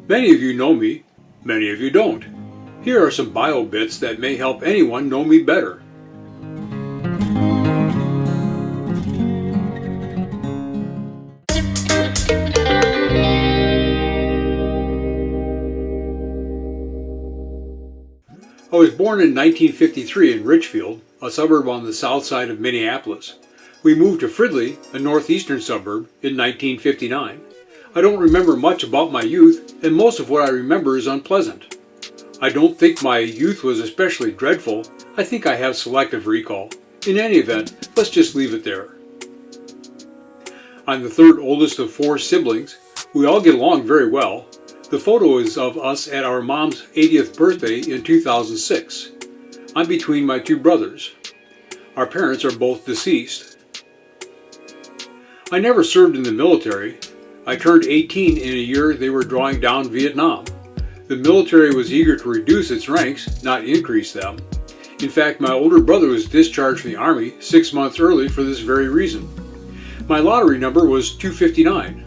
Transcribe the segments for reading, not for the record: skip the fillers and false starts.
Many of you know me, many of you don't. Here are some bio bits that may help anyone know me better. I was born in 1953 in Richfield, a suburb on the south side of Minneapolis. We moved to Fridley, a northeastern suburb, in 1959. I don't remember much about my youth, and most of what I remember is unpleasant. I don't think my youth was especially dreadful. I think I have selective recall. In any event, let's just leave it there. I'm the third oldest of 4 siblings. We all get along very well. The photo is of us at our mom's 80th birthday in 2006. I'm between my 2 brothers. Our parents are both deceased. I never served in the military. I turned 18 in a year they were drawing down Vietnam. The military was eager to reduce its ranks, not increase them. In fact, my older brother was discharged from the Army 6 months early for this very reason. My lottery number was 259.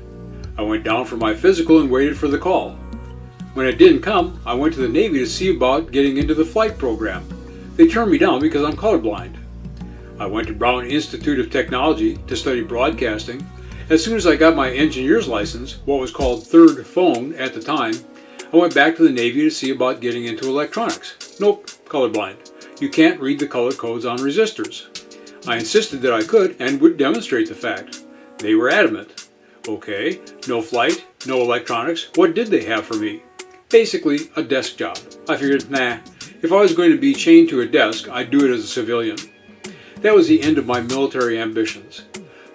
I went down for my physical and waited for the call. When it didn't come, I went to the Navy to see about getting into the flight program. They turned me down because I'm colorblind. I went to Brown Institute of Technology to study broadcasting. As soon as I got my engineer's license, what was called third phone at the time, I went back to the Navy to see about getting into electronics. Nope, colorblind. You can't read the color codes on resistors. I insisted that I could and would demonstrate the fact. They were adamant. Okay, no flight, no electronics. What did they have for me? Basically, a desk job. I figured, nah, if I was going to be chained to a desk, I'd do it as a civilian. That was the end of my military ambitions.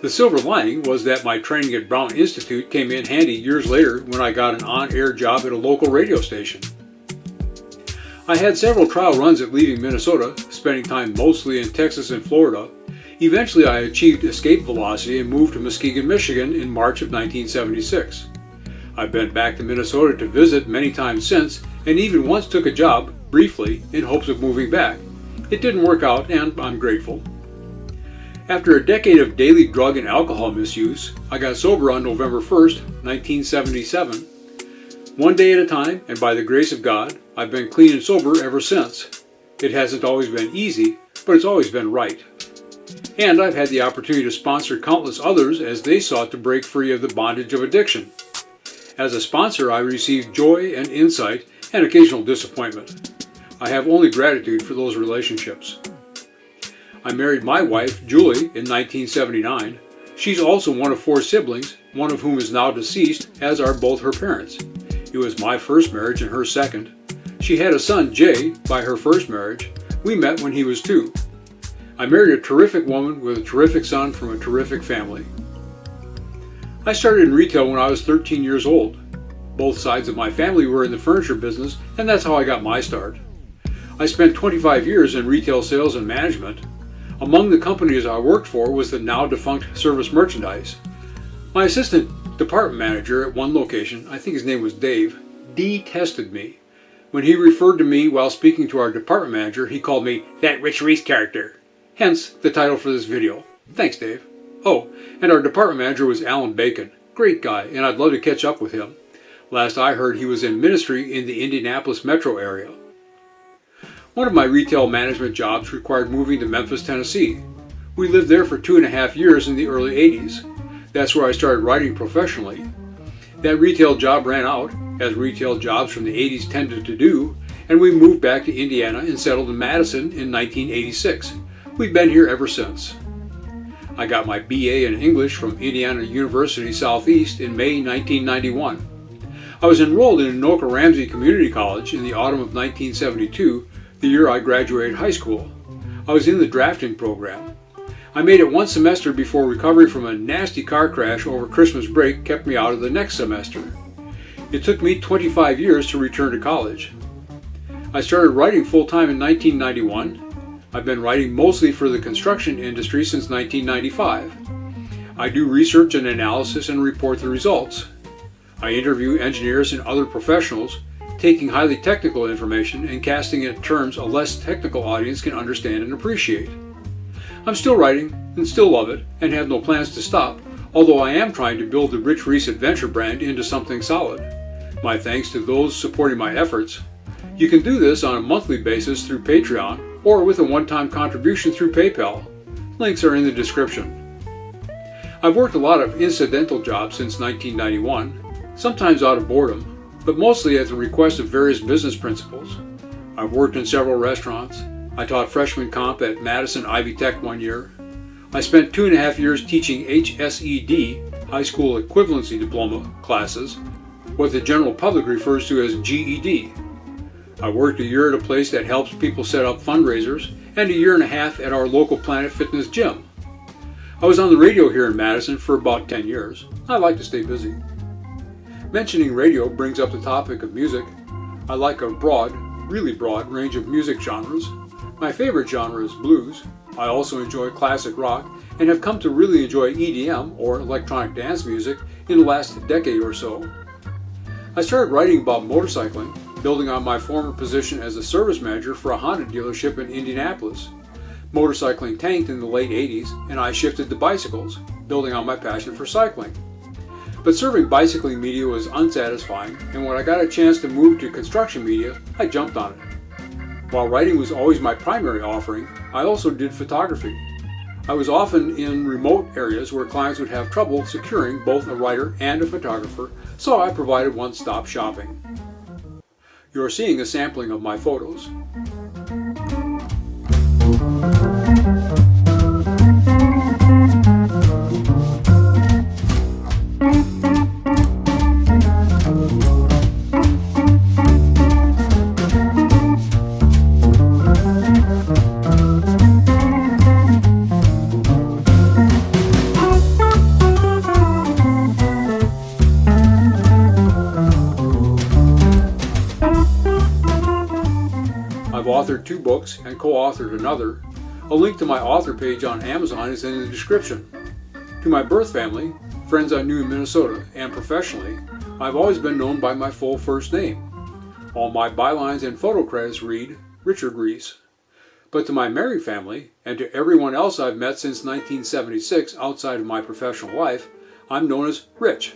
The silver lining was that my training at Brown Institute came in handy years later when I got an on-air job at a local radio station. I had several trial runs at leaving Minnesota, spending time mostly in Texas and Florida. Eventually I achieved escape velocity and moved to Muskegon, Michigan in March of 1976. I've been back to Minnesota to visit many times since, and even once took a job, briefly, in hopes of moving back. It didn't work out, and I'm grateful. After a decade of daily drug and alcohol misuse, I got sober on November 1st, 1977. One day at a time, and by the grace of God, I've been clean and sober ever since. It hasn't always been easy, but it's always been right. And I've had the opportunity to sponsor countless others as they sought to break free of the bondage of addiction. As a sponsor, I received joy and insight and occasional disappointment. I have only gratitude for those relationships. I married my wife, Julie, in 1979. She's also one of 4 siblings, one of whom is now deceased, as are both her parents. It was my first marriage and her second. She had a son, Jay, by her first marriage. We met when he was 2. I married a terrific woman with a terrific son from a terrific family. I started in retail when I was 13 years old. Both sides of my family were in the furniture business, and that's how I got my start. I spent 25 years in retail sales and management. Among the companies I worked for was the now defunct Service Merchandise. My assistant department manager at one location, I think his name was Dave, detested me. When he referred to me while speaking to our department manager, he called me that Ries character. Hence the title for this video. Thanks, Dave. Oh, and our department manager was Alan Bacon. Great guy, and I'd love to catch up with him. Last I heard, he was in ministry in the Indianapolis metro area. One of my retail management jobs required moving to Memphis, Tennessee. We lived there for 2.5 years in the early 80s. That's where I started writing professionally. That retail job ran out, as retail jobs from the 80s tended to do, and we moved back to Indiana and settled in Madison in 1986. We've been here ever since. I got my BA in English from Indiana University Southeast in May 1991. I was enrolled in Anoka Ramsey Community College in the autumn of 1972, the year I graduated high school. I was in the drafting program. I made it one semester before recovery from a nasty car crash over Christmas break kept me out of the next semester. It took me 25 years to return to college. I started writing full-time in 1991. I've been writing mostly for the construction industry since 1995. I do research and analysis and report the results. I interview engineers and other professionals, taking highly technical information and casting it in terms a less technical audience can understand and appreciate. I'm still writing and still love it and have no plans to stop, although I am trying to build the Ries Adventure brand into something solid. My thanks to those supporting my efforts. You can do this on a monthly basis through Patreon or with a one-time contribution through PayPal. Links are in the description. I've worked a lot of incidental jobs since 1991, sometimes out of boredom, but mostly at the request of various business principals. I've worked in several restaurants. I taught freshman comp at Madison Ivy Tech 1 year. I spent 2.5 years teaching HSED, High School Equivalency Diploma, classes, what the general public refers to as GED. I worked a year at a place that helps people set up fundraisers, and a 1.5 years at our local Planet Fitness gym. I was on the radio here in Madison for about 10 years. I like to stay busy. Mentioning radio brings up the topic of music. I like a broad, really broad range of music genres. My favorite genre is blues. I also enjoy classic rock and have come to really enjoy EDM, or electronic dance music, in the last decade or so. I started writing about motorcycling, building on my former position as a service manager for a Honda dealership in Indianapolis. Motorcycling tanked in the late 80s, and I shifted to bicycles, building on my passion for cycling. But serving bicycling media was unsatisfying, and when I got a chance to move to construction media, I jumped on it. While writing was always my primary offering, I also did photography. I was often in remote areas where clients would have trouble securing both a writer and a photographer, so I provided one-stop shopping. You're seeing a sampling of my photos. I've authored 2 books and co-authored another. A link to my author page on Amazon is in the description. To my birth family, friends I knew in Minnesota, and professionally, I've always been known by my full first name. All my bylines and photo credits read Richard Ries. But to my married family, and to everyone else I've met since 1976 outside of my professional life, I'm known as Rich.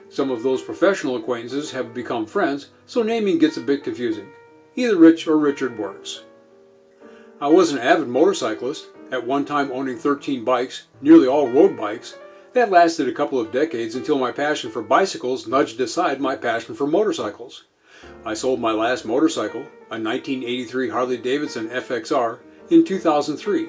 Some of those professional acquaintances have become friends, so naming gets a bit confusing. Either Rich or Richard works. I was an avid motorcyclist, at one time owning 13 bikes, nearly all road bikes. That lasted a couple of decades until my passion for bicycles nudged aside my passion for motorcycles. I sold my last motorcycle, a 1983 Harley-Davidson FXR, in 2003.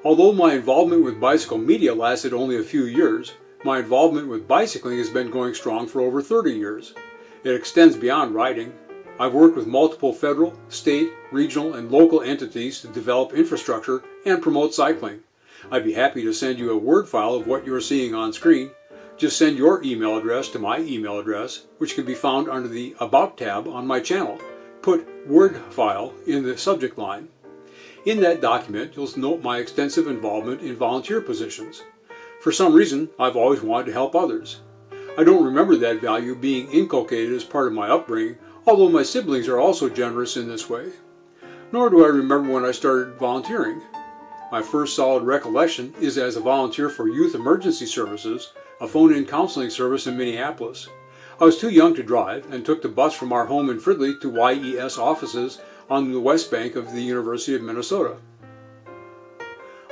Although my involvement with bicycle media lasted only a few years, my involvement with bicycling has been going strong for over 30 years. It extends beyond riding. I've worked with multiple federal, state, regional, and local entities to develop infrastructure and promote cycling. I'd be happy to send you a Word file of what you're seeing on screen. Just send your email address to my email address, which can be found under the About tab on my channel. Put Word file in the subject line. In that document, you'll note my extensive involvement in volunteer positions. For some reason, I've always wanted to help others. I don't remember that value being inculcated as part of my upbringing, although my siblings are also generous in this way. Nor do I remember when I started volunteering. My first solid recollection is as a volunteer for Youth Emergency Services, a phone-in counseling service in Minneapolis. I was too young to drive and took the bus from our home in Fridley to YES offices on the west bank of the University of Minnesota.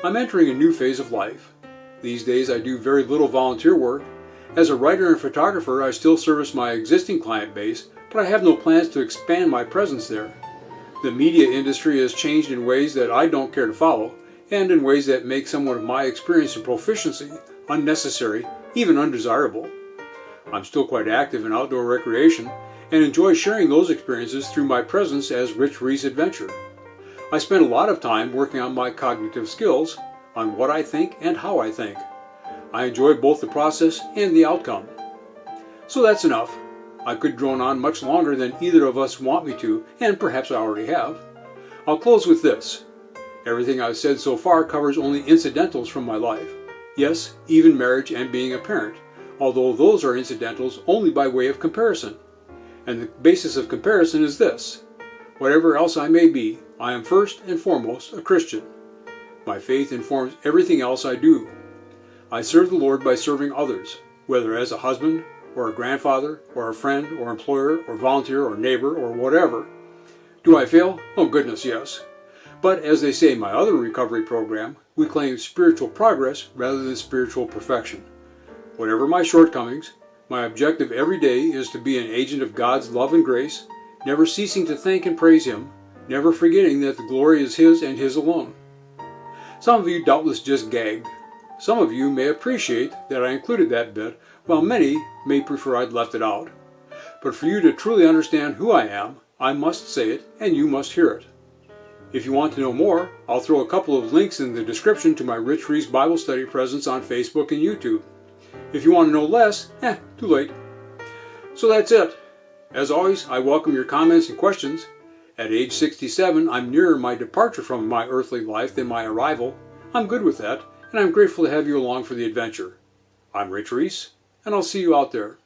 I'm entering a new phase of life. These days I do very little volunteer work. As a writer and photographer, I still service my existing client base, but I have no plans to expand my presence there. The media industry has changed in ways that I don't care to follow, and in ways that make someone of my experience and proficiency unnecessary, even undesirable. I'm still quite active in outdoor recreation, and enjoy sharing those experiences through my presence as Rich Ries Adventure. I spend a lot of time working on my cognitive skills, on what I think and how I think. I enjoy both the process and the outcome. So that's enough. I could drone on much longer than either of us want me to, and perhaps I already have. I'll close with this. Everything I've said so far covers only incidentals from my life. Yes, even marriage and being a parent, although those are incidentals only by way of comparison. And the basis of comparison is this. Whatever else I may be, I am first and foremost a Christian. My faith informs everything else I do. I serve the Lord by serving others, whether as a husband, or a grandfather, or a friend, or employer, or volunteer, or neighbor, or whatever. Do I fail? Oh goodness, yes. But as they say in my other recovery program, we claim spiritual progress rather than spiritual perfection. Whatever my shortcomings, my objective every day is to be an agent of God's love and grace, never ceasing to thank and praise Him, never forgetting that the glory is His and His alone. Some of you doubtless just gagged. Some of you may appreciate that I included that bit, while many may prefer I'd left it out. But for you to truly understand who I am, I must say it and you must hear it. If you want to know more, I'll throw a couple of links in the description to my Ries Bible study presence on Facebook and YouTube. If you want to know less, too late. So that's it. As always, I welcome your comments and questions. At age 67, I'm nearer my departure from my earthly life than my arrival. I'm good with that, and I'm grateful to have you along for the adventure. I'm Ries, and I'll see you out there.